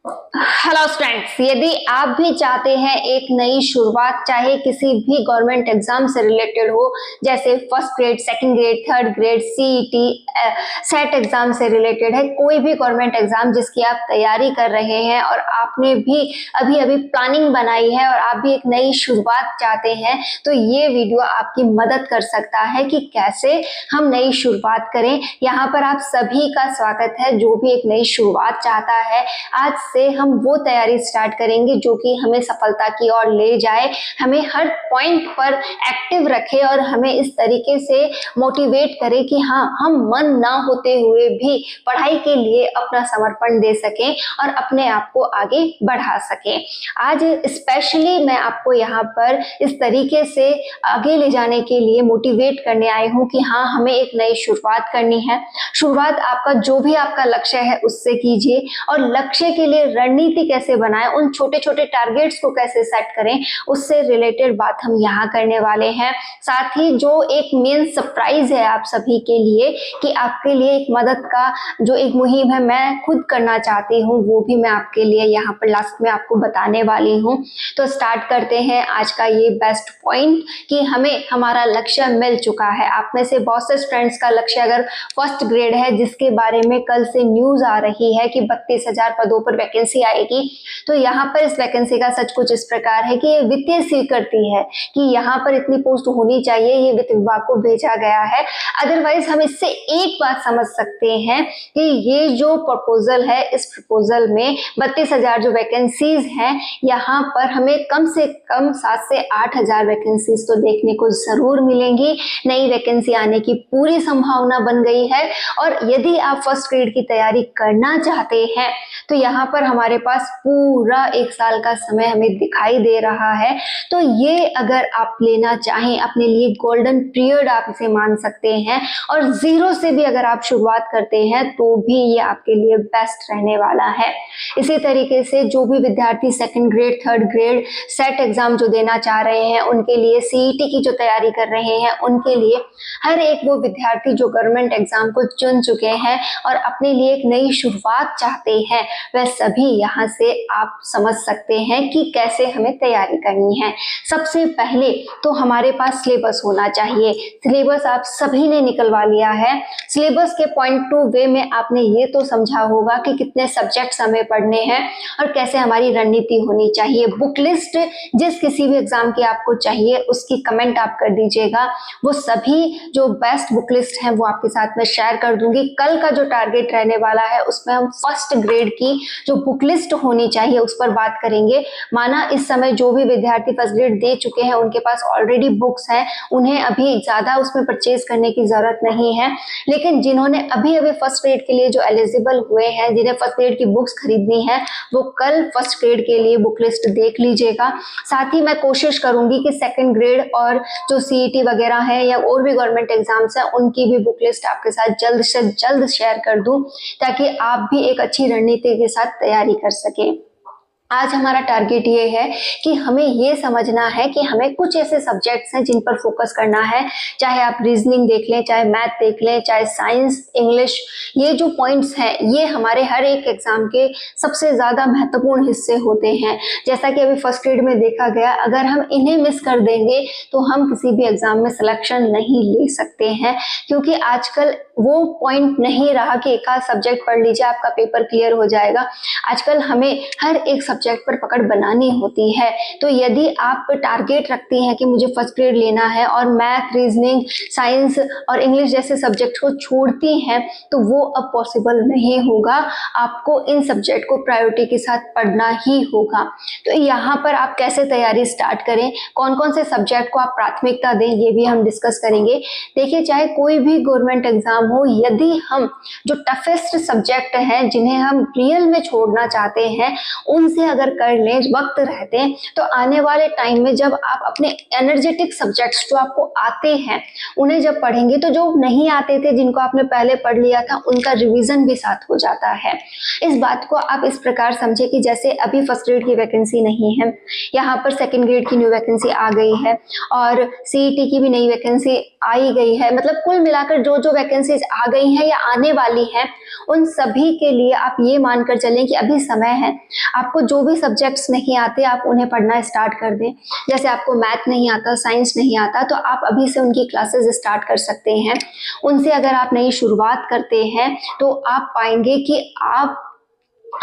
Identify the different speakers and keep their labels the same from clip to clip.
Speaker 1: Hello students, यदि आप भी चाहते हैं एक नई शुरुआत, चाहे किसी भी गवर्नमेंट एग्जाम से रिलेटेड हो, जैसे first grade, second grade, third grade, CET, set exam से रिलेटेड है, कोई भी गवर्नमेंट एग्जाम जिसकी आप तैयारी कर रहे हैं और आपने भी अभी अभी प्लानिंग बनाई है और आप भी एक नई शुरुआत चाहते हैं, तो ये वीडियो आपकी मदद कर सकता है कि कैसे हम नई शुरुआत करें। यहाँ पर आप सभी का स्वागत है जो भी एक नई शुरुआत चाहता है। आज से हम वो तैयारी स्टार्ट करेंगे जो कि हमें सफलता की ओर ले जाए, हमें हर पॉइंट पर एक्टिव रखे और हमें इस तरीके से मोटिवेट करे कि हाँ, हम मन ना होते हुए भी पढ़ाई के लिए अपना समर्पण दे सकें और अपने आप को आगे बढ़ा सकें। आज स्पेशली मैं आपको यहाँ पर इस तरीके से आगे ले जाने के लिए मोटिवेट करने आई हूँ कि हाँ, हमें एक नई शुरुआत करनी है। शुरुआत आपका जो भी आपका लक्ष्य है उससे कीजिए और लक्ष्य के लिए रणनीति कैसे बनाएं, उन छोटे छोटे टारगेट्स को कैसे सेट करें, उससे रिलेटेड बात हम यहाँ करने वाले हैं। साथ ही जो एक मेन सरप्राइज है आप सभी के लिए कि आपके लिए एक मदद का जो एक मुहिम है मैं खुद करना चाहती हूँ, वो भी मैं आपके लिए यहाँ पर लास्ट में आपको बताने वाली हूँ। तो स्टार्ट करते हैं आज का ये बेस्ट पॉइंट कि हमें हमारा लक्ष्य मिल चुका है। आप में से बहुत से स्टूडेंट्स का लक्ष्य अगर फर्स्ट ग्रेड है, जिसके बारे में कल से न्यूज आ रही है कि 32,000 पदों पर वैकेंसी आएगी, तो यहाँ पर इस वैकेंसी का सच कुछ इस प्रकार है कि ये वित्तीय स्वीकृति है कि यहाँ पर इतनी पोस्ट होनी चाहिए, ये वित्त विभाग को भेजा गया है। अदरवाइज हम इससे एक बात समझ सकते हैं कि ये जो प्रपोजल है, इस प्रपोजल में 32,000 जो वैकेंसीज हैं, यहाँ पर हमें कम से कम 7 से 8,000 वैकेंसीज तो देखने को जरूर मिलेंगी। नई वैकेंसी आने की पूरी संभावना बन गई है और यदि आप फर्स्ट ग्रेड की तैयारी करना चाहते हैं तो यहाँ पर हमारे पास पूरा 1 साल का समय हमें दिखाई दे रहा है। तो ये अगर आप लेना चाहें अपने लिए गोल्डन पीरियड आप इसे मान सकते हैं और जीरो से भी अगर आप शुरुआत करते हैं तो भी ये आपके लिए बेस्ट रहने वाला है। इसी तरीके से जो भी विद्यार्थी second grade, third grade, set exam जो देना चाह रहे हैं, उनके लिए सीईटी की जो तैयारी कर रहे हैं, उनके लिए हर एक वो विद्यार्थी जो गवर्नमेंट एग्जाम को चुन चुके हैं और अपने लिए एक नई शुरुआत चाहते हैं, वह सभी यहाँ से आप समझ सकते हैं कि कैसे हमें तैयारी करनी है। सबसे पहले तो हमारे पास सिलेबस होना चाहिए। सिलेबस आप सभी ने निकलवा लिया है। सिलेबस के पॉइंट टू वे में आपने ये तो समझा होगा कि कितने सब्जेक्ट्स हमें पढ़ने हैं और कैसे हमारी रणनीति होनी चाहिए। बुक लिस्ट जिस किसी भी एग्जाम की आपको चाहिए उसकी कमेंट आप कर दीजिएगा। वो सभी जो बेस्ट बुक लिस्ट है वो आपके साथ में शेयर कर दूंगी। कल का जो टारगेट रहने वाला है उसमें हम फर्स्ट ग्रेड की जो बुक लिस्ट होनी चाहिए उस पर बात करेंगे। माना इस समय जो भी विद्यार्थी फर्स्ट ग्रेड दे चुके हैं उनके पास ऑलरेडी बुक्स हैं, उन्हें अभी ज्यादा उसमें परचेज करने की जरूरत नहीं है, लेकिन जिन्होंने अभी अभी फर्स्ट ग्रेड के लिए जो एलिजिबल हुए हैं, जिन्हें फर्स्ट ग्रेड की बुक्स खरीदनी है, वो कल फर्स्ट ग्रेड के लिए बुक लिस्ट देख लीजिएगा। साथ ही मैं कोशिश करूंगी कि सेकंड ग्रेड और जो सीईटी वगैरह है या और भी गवर्नमेंट एग्जाम्स है उनकी भी बुक लिस्ट आपके साथ जल्द से जल्द शेयर कर दूं, ताकि आप भी एक अच्छी रणनीति के साथ तैयारी कर सकें। आज हमारा टारगेट ये है कि हमें ये समझना है कि हमें कुछ ऐसे सब्जेक्ट्स हैं जिन पर फोकस करना है। चाहे आप रीजनिंग देख लें, चाहे मैथ देख लें, चाहे साइंस, इंग्लिश, ये जो पॉइंट्स हैं ये हमारे हर एक एग्जाम के सबसे ज़्यादा महत्वपूर्ण हिस्से होते हैं। जैसा कि अभी फर्स्ट ग्रेड में देखा गया, अगर हम इन्हें मिस कर देंगे तो हम किसी भी एग्जाम में सिलेक्शन नहीं ले सकते हैं, क्योंकि आजकल वो पॉइंट नहीं रहा कि एक आध सब्जेक्ट पढ़ लीजिए आपका पेपर क्लियर हो जाएगा। आजकल हमें हर एक सब्जेक्ट पर पकड़ बनानी होती है। तो यदि आप टारगेट रखती हैं कि मुझे फर्स्ट ग्रेड लेना है और मैथ, रीजनिंग, साइंस और इंग्लिश जैसे सब्जेक्ट को छोड़ती हैं तो वो अब पॉसिबल नहीं होगा। आपको इन सब्जेक्ट को प्रायोरिटी के साथ पढ़ना ही होगा। तो यहाँ पर आप कैसे तैयारी स्टार्ट करें, कौन कौन से सब्जेक्ट को आप प्राथमिकता दें, ये भी हम डिस्कस करेंगे। देखिए, चाहे कोई भी गवर्नमेंट एग्जाम हो, यदि हम जो टफेस्ट सब्जेक्ट हैं जिन्हें हम रियल में छोड़ना चाहते हैं उनसे अगर कर लें वक्त रहते तो आने वाले टाइम में जब आप अपने एनर्जेटिक सब्जेक्ट्स जो आपको आते हैं उन्हें जब पढ़ेंगे तो जो नहीं आते थे, जिनको आपने पहले पढ़ लिया था, उनका रिवीजन भी साथ हो जाता है। इस बात को आप इस प्रकार समझे कि जैसे अभी फर्स्ट ग्रेड की वैकेंसी नहीं है, यहाँ पर सेकेंड ग्रेड की न्यू वैकेंसी आ गई है और सीईटी की भी नई वैकेंसी आई गई है। मतलब कुल मिलाकर जो जो वैकेंसी वैकेंसीज आ गई हैं या आने वाली हैं, उन सभी के लिए आप ये मानकर चलें कि अभी समय है। आपको जो भी सब्जेक्ट्स नहीं आते आप उन्हें पढ़ना स्टार्ट कर दें। जैसे आपको मैथ नहीं आता, साइंस नहीं आता, तो आप अभी से उनकी क्लासेस स्टार्ट कर सकते हैं। उनसे अगर आप नई शुरुआत करते हैं तो आप पाएंगे कि आप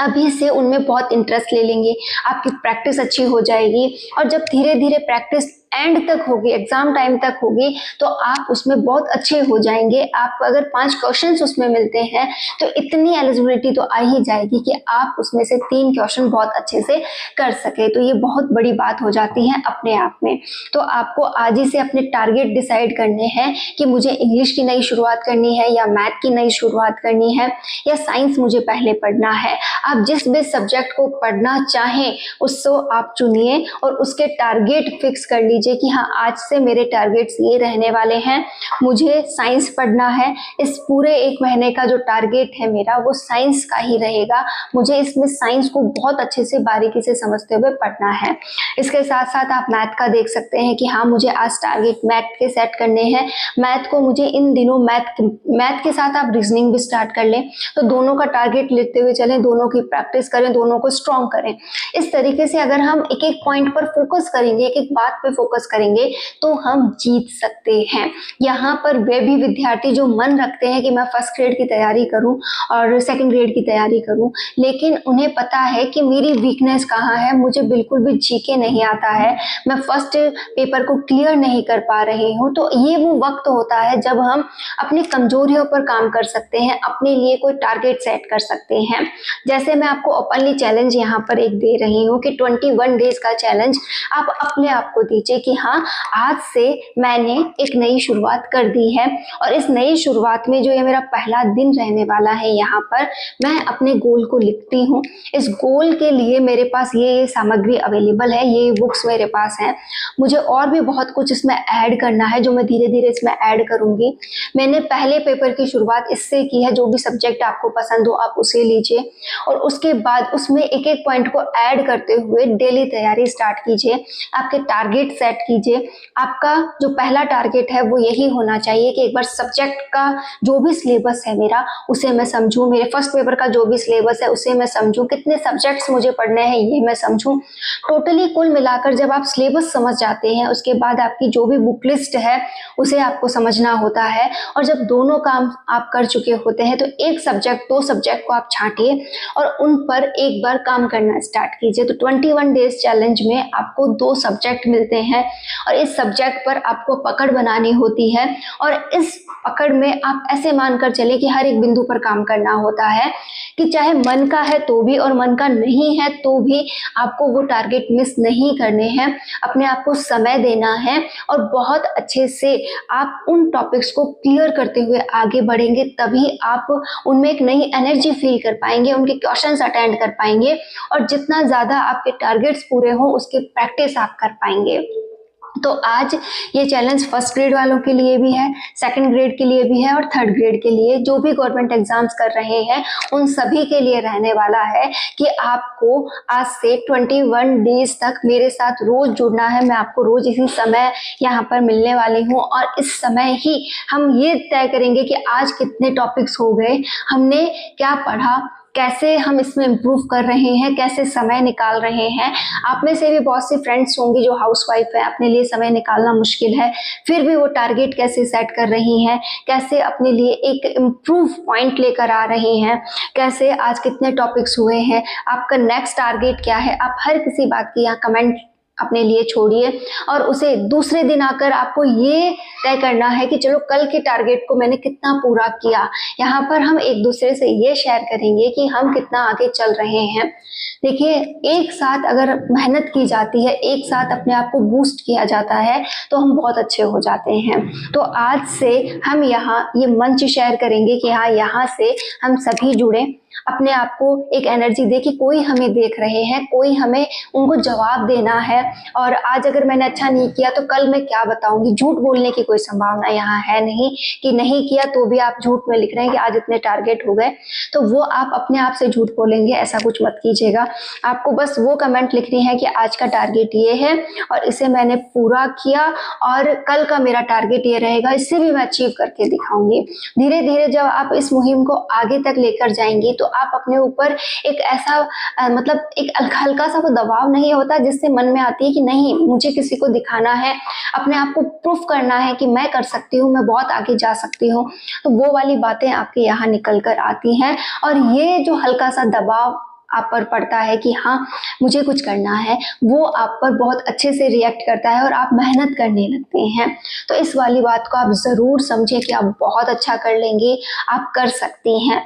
Speaker 1: अभी से उनमें बहुत इंटरेस्ट ले लेंगे, आपकी प्रैक्टिस अच्छी हो जाएगी। और जब धीरे धीरे प्रैक्टिस एंड तक होगी, एग्जाम टाइम तक होगी, तो आप उसमें बहुत अच्छे हो जाएंगे। आपको अगर 5 क्वेश्चंस उसमें मिलते हैं तो इतनी एलिजिबिलिटी तो आ ही जाएगी कि आप उसमें से 3 क्वेश्चन बहुत अच्छे से कर सके। तो ये बहुत बड़ी बात हो जाती है अपने आप में। तो आपको आज ही से अपने टारगेट डिसाइड करने हैं कि मुझे इंग्लिश की नई शुरुआत करनी है या मैथ की नई शुरुआत करनी है या साइंस मुझे पहले पढ़ना है। आप जिस भी सब्जेक्ट को पढ़ना चाहें उसको आप चुनिए और उसके टारगेट फिक्स कर लीजिए कि हाँ, आज से मेरे टारगेट्स ये रहने वाले हैं। मुझे साइंस पढ़ना है, इस पूरे 1 महीने का जो टारगेट है मेरा वो साइंस का ही रहेगा। मुझे इसमें साइंस को बहुत अच्छे से बारीकी से समझते हुए पढ़ना है। इसके साथ साथ आप मैथ का देख सकते हैं कि हाँ, मुझे आज टारगेट मैथ के सेट करने हैं। मैथ को मुझे इन दिनों मैथ के साथ आप रीजनिंग भी स्टार्ट कर लें, तो दोनों का टारगेट लेते हुए चलें, दोनों की प्रैक्टिस करें, दोनों को स्ट्रॉन्ग करें। इस तरीके से अगर हम एक एक पॉइंट पर फोकस करेंगे, एक एक बात पे फोकस करेंगे, तो हम जीत सकते हैं। यहाँ पर वे भी विद्यार्थी जो मन रखते हैं कि मैं फर्स्ट ग्रेड की तैयारी करूं और सेकंड ग्रेड की तैयारी करूं, लेकिन उन्हें पता है कि मेरी वीकनेस कहाँ है, मुझे बिल्कुल भी जीके नहीं आता है, मैं फर्स्ट पेपर को क्लियर नहीं कर पा रही हूँ, तो ये वो वक्त होता है जब हम अपनी कमजोरियों पर काम कर सकते हैं, अपने लिए कोई टारगेट सेट कर सकते हैं। जैसे मैं आपको ओपनली चैलेंज यहाँ पर एक दे रही हूँ कि 21 डेज का चैलेंज आप अपने आप को दीजिए कि हाँ, आज से मैंने एक नई शुरुआत कर दी है और इस नई शुरुआत में जो ये मेरा पहला दिन रहने वाला है, यहाँ पर मैं अपने गोल को लिखती हूँ। इस गोल के लिए मेरे पास ये सामग्री अवेलेबल है, ये बुक्स मेरे पास हैं। मुझे और भी बहुत कुछ इसमें ऐड करना है जो मैं धीरे धीरे इसमें ऐड करूँगी। मैंने पहले पेपर की शुरुआत इससे की है, जो भी सब्जेक्ट आपको पसंद हो आप उसे लीजिए और उसके बाद उसमें एक एक पॉइंट को ऐड करते हुए डेली तैयारी स्टार्ट कीजिए। आपके टारगेट सेट कीजिए। आपका जो पहला टारगेट है वो यही होना चाहिए कि एक बार सब्जेक्ट का जो भी सिलेबस है मेरा उसे मैं समझूं, मेरे फर्स्ट पेपर का जो भी सिलेबस है उसे मैं समझूं, कितने सब्जेक्ट्स मुझे पढ़ने हैं ये मैं समझूं। टोटली कुल मिलाकर जब आप सिलेबस समझ जाते हैं उसके बाद आपकी जो भी बुक लिस्ट है उसे आपको समझना होता है। और जब दोनों काम आप कर चुके होते हैं तो एक सब्जेक्ट 2 सब्जेक्ट को आप छांटिए और उन पर एक बार काम करना स्टार्ट कीजिए। तो 21 डेज चैलेंज में आपको 2 सब्जेक्ट मिलते हैं और इस सब्जेक्ट पर आपको पकड़ बनानी होती है और इस पकड़ में आप ऐसे मानकर चले कि हर एक बिंदु पर काम करना होता है कि चाहे मन का है तो भी और मन का नहीं है तो भी आपको वो टारगेट मिस नहीं करने हैं। अपने आप को समय देना है और बहुत अच्छे से आप उन टॉपिक्स को क्लियर करते हुए आगे बढ़ेंगे, तभी आप उनमें एक नई एनर्जी फील कर पाएंगे, उनके क्वेश्चंस अटेंड कर पाएंगे और जितना ज़्यादा आपके टारगेट्स पूरे हों उसकी प्रैक्टिस आप कर पाएंगे। तो आज ये चैलेंज फर्स्ट ग्रेड वालों के लिए भी है, सेकंड ग्रेड के लिए भी है और थर्ड ग्रेड के लिए, जो भी गवर्नमेंट एग्जाम्स कर रहे हैं उन सभी के लिए रहने वाला है कि आपको आज से 21 डेज तक मेरे साथ रोज जुड़ना है। मैं आपको रोज इसी समय यहाँ पर मिलने वाली हूँ और इस समय ही हम ये तय करेंगे कि आज कितने टॉपिक्स हो गए, हमने क्या पढ़ा, कैसे हम इसमें इम्प्रूव कर रहे हैं, कैसे समय निकाल रहे हैं। आप में से भी बहुत सी फ्रेंड्स होंगी जो हाउसवाइफ है, अपने लिए समय निकालना मुश्किल है, फिर भी वो टारगेट कैसे सेट कर रही हैं, कैसे अपने लिए एक इम्प्रूव पॉइंट लेकर आ रही हैं, कैसे आज कितने टॉपिक्स हुए हैं, आपका नेक्स्ट टारगेट क्या है। आप हर किसी बात की यहाँ कमेंट अपने लिए छोड़िए और उसे दूसरे दिन आकर आपको ये तय करना है कि चलो कल के टारगेट को मैंने कितना पूरा किया। यहाँ पर हम एक दूसरे से ये शेयर करेंगे कि हम कितना आगे चल रहे हैं। देखिए, एक साथ अगर मेहनत की जाती है, एक साथ अपने आप को बूस्ट किया जाता है तो हम बहुत अच्छे हो जाते हैं। तो आज से हम यहाँ ये मंच शेयर करेंगे कि हाँ, यहाँ से हम सभी जुड़ें, अपने आप को एक एनर्जी दे कि कोई हमें देख रहे हैं, कोई हमें उनको जवाब देना है, और आज अगर मैंने अच्छा नहीं किया तो कल मैं क्या बताऊंगी। झूठ बोलने की कोई संभावना यहाँ है नहीं कि नहीं किया तो भी आप झूठ में लिख रहे हैं कि आज इतने टारगेट हो गए, तो वो आप अपने आप से झूठ बोलेंगे, ऐसा कुछ मत कीजिएगा। आपको बस वो कमेंट लिखनी है कि आज का टारगेट ये है और इसे मैंने पूरा किया और कल का मेरा टारगेट ये रहेगा, इससे भी मैं अचीव करके दिखाऊंगी। धीरे धीरे जब आप इस मुहिम को आगे तक लेकर जाएंगी तो आप अपने ऊपर एक ऐसा मतलब एक हल्का सा वो दबाव नहीं होता जिससे मन में आती है कि नहीं मुझे किसी को दिखाना है, अपने आप को प्रूफ करना है कि मैं कर सकती हूँ, मैं बहुत आगे जा सकती हूँ। तो वो वाली बातें आपके यहाँ निकल कर आती हैं और ये जो हल्का सा दबाव आप पर पड़ता है कि हाँ मुझे कुछ करना है, वो आप पर बहुत अच्छे से रिएक्ट करता है और आप मेहनत करने लगते हैं। तो इस वाली बात को आप ज़रूर समझें कि आप बहुत अच्छा कर लेंगे, आप कर सकती हैं।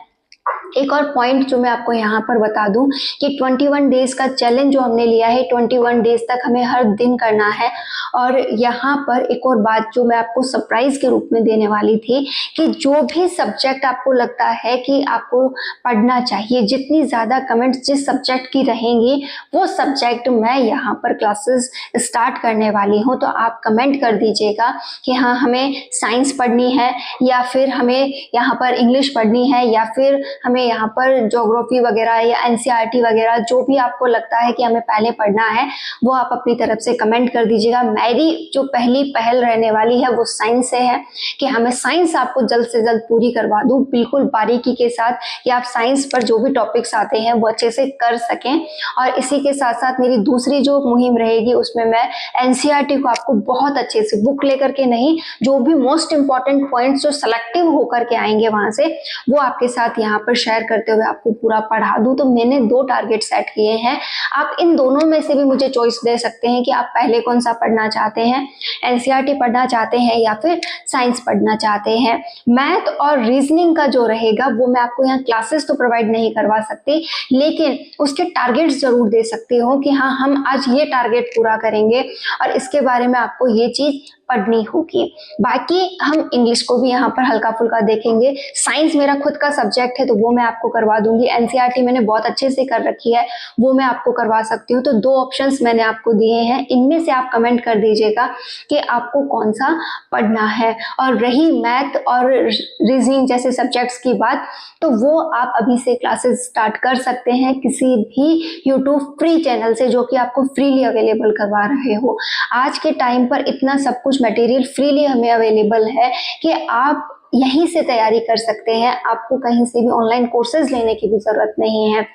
Speaker 1: एक और पॉइंट जो मैं आपको यहाँ पर बता दूं कि 21 डेज का चैलेंज जो हमने लिया है, 21 डेज तक हमें हर दिन करना है। और यहाँ पर एक और बात जो मैं आपको सरप्राइज के रूप में देने वाली थी कि जो भी सब्जेक्ट आपको लगता है कि आपको पढ़ना चाहिए, जितनी ज़्यादा कमेंट्स जिस सब्जेक्ट की रहेंगी वो सब्जेक्ट मैं यहाँ पर क्लासेस स्टार्ट करने वाली हूँ। तो आप कमेंट कर दीजिएगा कि हाँ हमें साइंस पढ़नी है, या फिर हमें यहाँ पर इंग्लिश पढ़नी है, या फिर हमें यहाँ पर ज्योग्राफी वगैरह या एनसीईआरटी वगैरह, जो भी आपको लगता है कि हमें पहले पढ़ना है वो आप अपनी तरफ से कमेंट कर दीजिएगा। मेरी जो पहली पहल रहने वाली है वो साइंस से है कि हमें साइंस आपको जल्द से जल्द पूरी करवा दूं, बिल्कुल बारीकी के साथ, कि आप साइंस पर जो भी टॉपिक्स आते हैं वो अच्छे से कर सकें। और इसी के साथ साथ मेरी दूसरी जो मुहिम रहेगी उसमें मैं एनसीईआरटी को आपको बहुत अच्छे से बुक लेकर के नहीं, जो भी मोस्ट इंपॉर्टेंट पॉइंट्स जो सेलेक्टिव होकर के आएंगे वहां से, वो आपके साथ यहाँ पर शेयर करते हुए आपको पूरा पढ़ा दूं। तो मैंने 2 टारगेट सेट किए हैं, आप इन दोनों में से भी मुझे चॉइस दे सकते हैं कि आप पहले कौन सा पढ़ना चाहते हैं, एनसीईआरटी पढ़ना चाहते हैं या फिर साइंस पढ़ना चाहते हैं। मैथ और रीजनिंग का जो रहेगा वो मैं आपको यहाँ क्लासेस तो प्रोवाइड नहीं करवा सकती, लेकिन उसके टारगेट्स जरूर दे सकती हूँ कि हाँ हम आज ये टारगेट पूरा करेंगे और इसके बारे में आपको ये चीज पढ़नी होगी। बाकी हम इंग्लिश को भी यहाँ पर हल्का फुल्का देखेंगे। साइंस मेरा खुद का सब्जेक्ट है तो वो मैं आपको करवा दूंगी। एनसीईआरटी मैंने बहुत अच्छे से कर रखी है, वो मैं आपको करवा सकती हूँ। तो 2 ऑप्शंस मैंने आपको दिए हैं, इनमें से आप कमेंट कर दीजिएगा कि आपको कौन सा पढ़ना है। और रही मैथ और रीजनिंग जैसे सब्जेक्ट्स की बात, तो वो आप अभी से क्लासेस स्टार्ट कर सकते हैं किसी भी यूट्यूब फ्री चैनल से जो कि आपको फ्रीली अवेलेबल करवा रहे हो। आज के टाइम पर इतना सब कुछ मटेरियल फ्रीली हमें अवेलेबल है कि आप यहीं से तैयारी कर सकते हैं, आपको कहीं से भी ऑनलाइन कोर्सेज लेने की भी जरूरत नहीं है।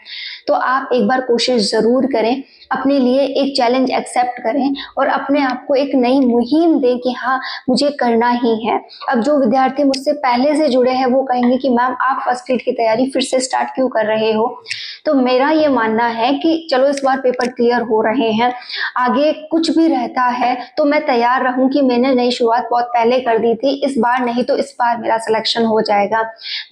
Speaker 1: तो आप एक बार कोशिश जरूर करें, अपने लिए एक चैलेंज एक्सेप्ट करें और अपने आप को एक नई मुहिम दें कि हाँ मुझे करना ही है। अब जो विद्यार्थी मुझसे पहले से जुड़े हैं वो कहेंगे कि मैम आप फर्स्ट ग्रेड की तैयारी फिर से स्टार्ट क्यों कर रहे हो। तो मेरा ये मानना है कि चलो इस बार पेपर क्लियर हो रहे हैं, आगे कुछ भी रहता है तो मैं तैयार रहूं कि मैंने नई शुरुआत बहुत पहले कर दी थी, इस बार नहीं तो इस बार मेरा सिलेक्शन हो जाएगा।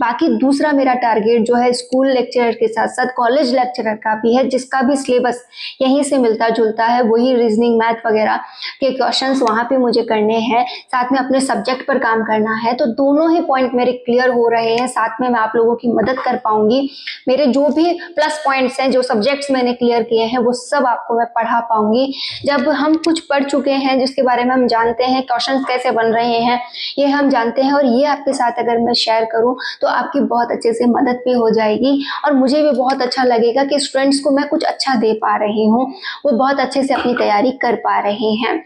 Speaker 1: बाकी दूसरा मेरा टारगेट जो है स्कूल लेक्चरर के साथ साथ कॉलेज लेक्चरर का भी है, जिसका भी सिलेबस यहीं से मिलता जुलता है, वही रीजनिंग मैथ वगैरह के क्वेश्चंस वहां पे मुझे करने हैं, साथ में अपने सब्जेक्ट पर काम करना है। तो दोनों ही पॉइंट मेरे क्लियर हो रहे हैं, साथ में मैं आप लोगों की मदद कर पाऊंगी। मेरे जो भी प्लस पॉइंट्स हैं, जो सब्जेक्ट्स मैंने क्लियर किए हैं वो सब आपको मैं पढ़ा पाऊंगी। जब हम कुछ पढ़ चुके हैं जिसके बारे में हम जानते हैं क्वेश्चंस कैसे बन रहे हैं ये हम जानते हैं, और ये आपके साथ अगर मैं शेयर करूं तो आपकी बहुत अच्छे से मदद भी हो जाएगी और मुझे भी बहुत अच्छा लगेगा कि स्टूडेंट्स को मैं कुछ अच्छा दे पा रही हूँ, वो बहुत अच्छे से अपनी तैयारी कर पा रहे हैं।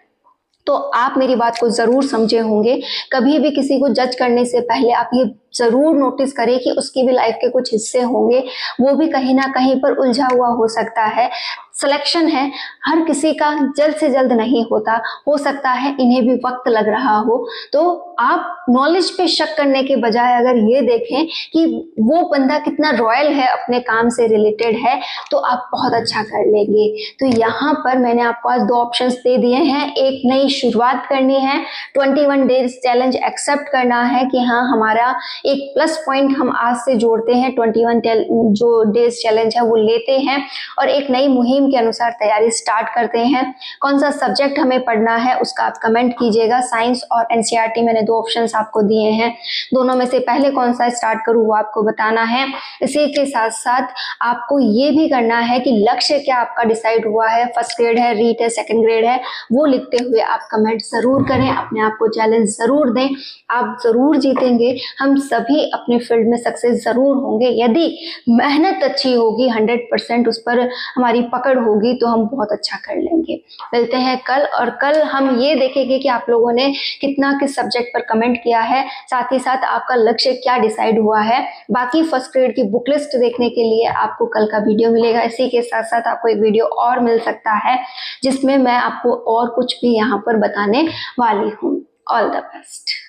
Speaker 1: तो आप मेरी बात को जरूर समझे होंगे। कभी भी किसी को जज करने से पहले आप ये जरूर नोटिस करें कि उसकी भी लाइफ के कुछ हिस्से होंगे, वो भी कहीं ना कहीं पर उलझा हुआ हो सकता है। सिलेक्शन है, हर किसी का जल्द से जल्द नहीं होता, हो सकता है इन्हें भी वक्त लग रहा हो। तो आप नॉलेज पे शक करने के बजाय अगर ये देखें कि वो बंदा कितना रॉयल है, अपने काम से रिलेटेड है, तो आप बहुत अच्छा कर लेंगे। तो यहाँ पर मैंने आपको आज 2 ऑप्शंस दे दिए हैं। एक नई शुरुआत करनी है, 21 डेज चैलेंज एक्सेप्ट करना है कि हाँ हमारा एक प्लस पॉइंट हम आज से जोड़ते हैं, 21 जो डेज चैलेंज है वो लेते हैं और एक नई मुहिम थीम के अनुसार तैयारी स्टार्ट करते हैं। कौन सा सब्जेक्ट हमें पढ़ना है उसका आप कमेंट कीजिएगा। साइंस और एनसीईआरटी मैंने दो ऑप्शंस आपको दिए हैं, दोनों में से पहले कौन सा स्टार्ट करूँ वो आपको बताना है। इसी के साथ साथ आपको ये भी करना है कि लक्ष्य क्या आपका डिसाइड हुआ है, फर्स्ट ग्रेड है, रीट है, सेकंड ग्रेड है, वो लिखते हुए आप कमेंट जरूर करें, अपने आप को चैलेंज जरूर दें। आप जरूर जीतेंगे, हम सभी अपने फील्ड में सक्सेस जरूर होंगे। यदि मेहनत अच्छी होगी, 100% उस पर हमारी पकड़ होगी तो हम बहुत अच्छा कर लेंगे। मिलते हैं कल, और कल हम ये देखेंगे कि आप लोगों ने कितना किस सब्जेक्ट पर कमेंट किया है, साथ ही साथ आपका लक्ष्य क्या डिसाइड हुआ है। बाकी फर्स्ट ग्रेड की बुक लिस्ट देखने के लिए आपको कल का वीडियो मिलेगा। इसी के साथ साथ आपको एक वीडियो और मिल सकता है जिसमें मैं आपको और कुछ भी यहाँ पर बताने वाली हूँ। All the best.